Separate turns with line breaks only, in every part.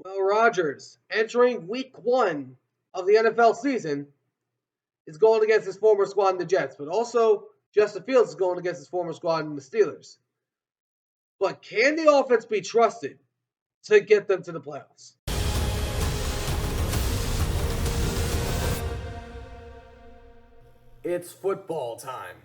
Well, Rodgers, entering week one of the NFL season, is going against his former squad in the Jets, but also Justin Fields is going against his former squad in the Steelers. But can the offense be trusted to get them to the playoffs? It's football time.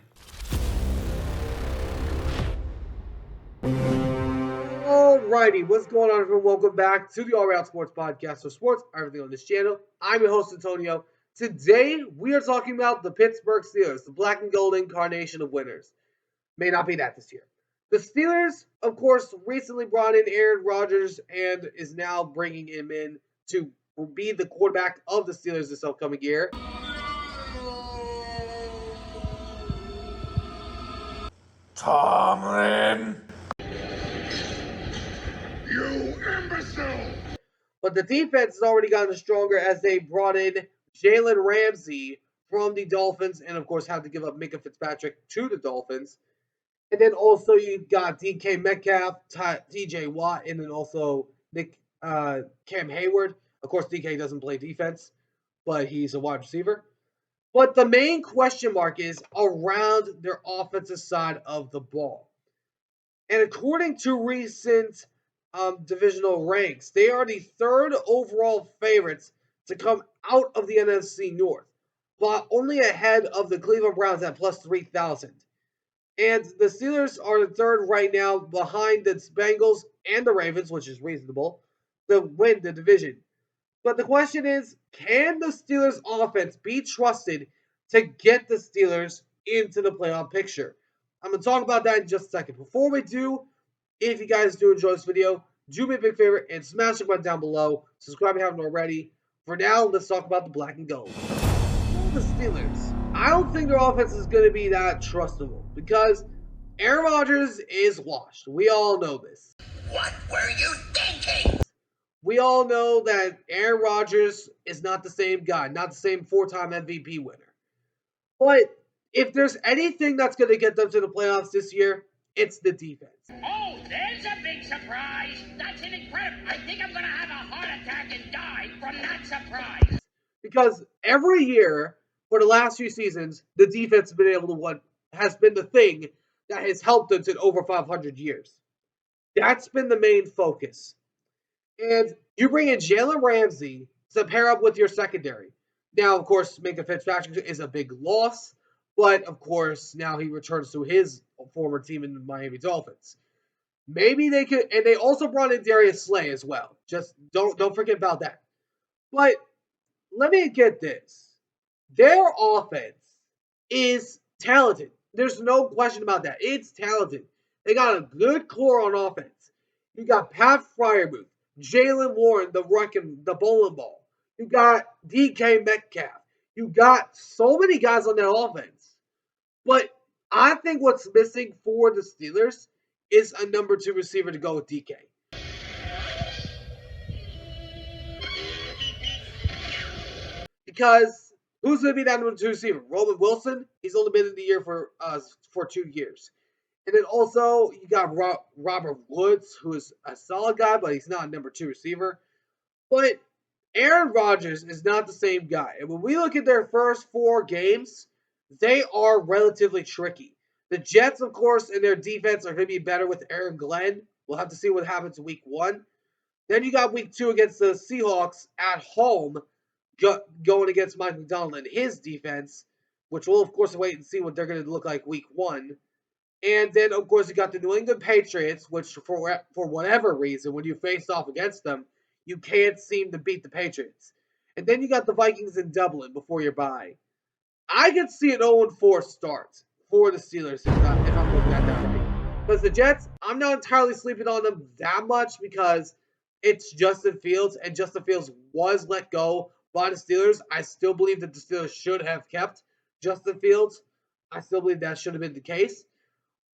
Alrighty, what's going on, everyone? Welcome back to the All Around Sports Podcast. So, sports, everything on this channel. I'm your host, Antonio. Today, we are talking about the Pittsburgh Steelers, the black and gold incarnation of winners. May not be that this year. The Steelers, of course, recently brought in Aaron Rodgers and is now bringing him in to be the quarterback of the Steelers this upcoming year.
Tomlin!
You imbecile!
But the defense has already gotten stronger as they brought in Jalen Ramsey from the Dolphins and, of course, had to give up Minka Fitzpatrick to the Dolphins. And then also you've got DK Metcalf, TJ Watt, and then also Cam Hayward. Of course, DK doesn't play defense, but he's a wide receiver. But the main question mark is around their offensive side of the ball. And according to recent divisional ranks, they are the third overall favorites to come out of the NFC North, while only ahead of the Cleveland Browns at plus 3,000. And the Steelers are the third right now behind the Bengals and the Ravens, which is reasonable, to win the division. But the question is, can the Steelers offense be trusted to get the Steelers into the playoff picture? I'm going to talk about that in just a second. Before we do, if you guys do enjoy this video, do me a big favor and smash the button down below. Subscribe if you haven't already. For now, let's talk about the black and gold. The Steelers, I don't think their offense is going to be that trustable because Aaron Rodgers is washed. We all know this.
What were you thinking?
We all know that Aaron Rodgers is not the same guy, not the same four-time MVP winner. But if there's anything that's going to get them to the playoffs this year, it's the defense.
Oh, there's a big surprise. That's an incredible. I think I'm going to have a heart attack and die from that surprise.
Because every year for the last few seasons, the defense has been the thing that has helped us in over 500 years. That's been the main focus. And you bring in Jalen Ramsey to pair up with your secondary. Now, of course, Minka Fitzpatrick is a big loss, but of course, now he returns to his former team in the Miami Dolphins. Maybe they could, and they also brought in Darius Slay as well. Just don't forget about that. But let me get this. Their offense is talented. There's no question about that. It's talented. They got a good core on offense. You got Pat Freiermuth, Jalen Warren, the bowling ball. You got DK Metcalf. You got so many guys on that offense. But I think what's missing for the Steelers is a number 2 receiver to go with DK. Because who's going to be that number 2 receiver? Roman Wilson? He's only been in the year for 2 years. And then also, you got Robert Woods, who is a solid guy, but he's not a number 2 receiver. But Aaron Rodgers is not the same guy. And when we look at their first 4 games, they are relatively tricky. The Jets, of course, and their defense are going to be better with Aaron Glenn. We'll have to see what happens in week 1. Then you got week 2 against the Seahawks at home, going against Mike McDonald and his defense, which we'll, of course, wait and see what they're going to look like week 1. And then, of course, you got the New England Patriots, which for whatever reason, when you face off against them, you can't seem to beat the Patriots. And then you got the Vikings in Dublin before your bye. I could see an 0-4 start for the Steelers if I'm looking at that right. Because the Jets, I'm not entirely sleeping on them that much because it's Justin Fields, and Justin Fields was let go by the Steelers. I still believe that the Steelers should have kept Justin Fields. I still believe that should have been the case.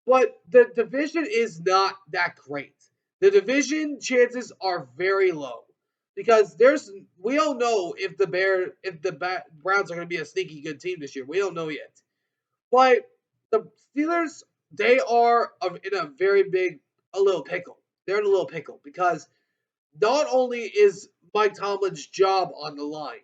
But the division is not that great. The division chances are very low because we don't know if the Browns are going to be a sneaky good team this year. We don't know yet. But the Steelers, they are in a little pickle. They're in a little pickle because not only is Mike Tomlin's job on the line,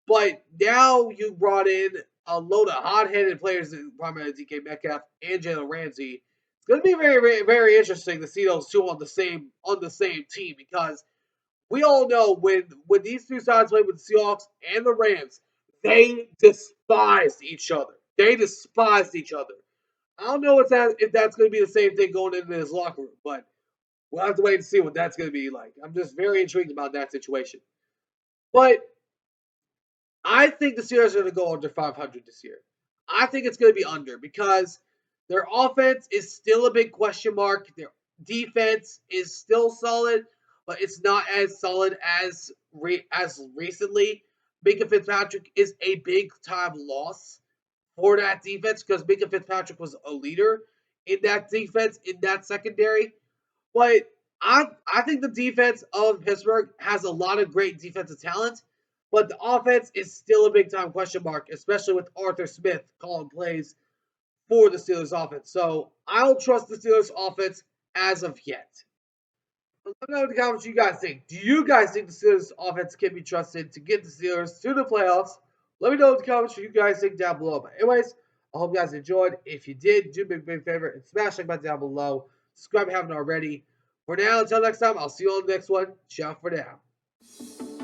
but now you brought in a load of hot-headed players, primarily DK Metcalf and Jalen Ramsey. It's going to be very, very, very interesting to see those two on the same team, because we all know when these two sides played with the Seahawks and the Rams, they despised each other. They despised each other. I don't know if that's going to be the same thing going into this locker room, but we'll have to wait and see what that's going to be like. I'm just very intrigued about that situation. But I think the Steelers are going to go under 500 this year. I think it's going to be under because their offense is still a big question mark. Their defense is still solid, but it's not as solid as recently. Minka Fitzpatrick is a big time loss for that defense because Minka Fitzpatrick was a leader in that defense, in that secondary. But I think the defense of Pittsburgh has a lot of great defensive talent, but the offense is still a big time question mark, especially with Arthur Smith calling plays for the Steelers offense. So I don't trust the Steelers offense as of yet. Let me know in the comments what you guys think. Do you guys think the Steelers offense can be trusted to get the Steelers to the playoffs? Let me know in the comments what you guys think down below. But anyways, I hope you guys enjoyed. If you did, do me a big favor and smash like button down below. Subscribe if you haven't already. For now, until next time, I'll see you on the next one. Ciao for now.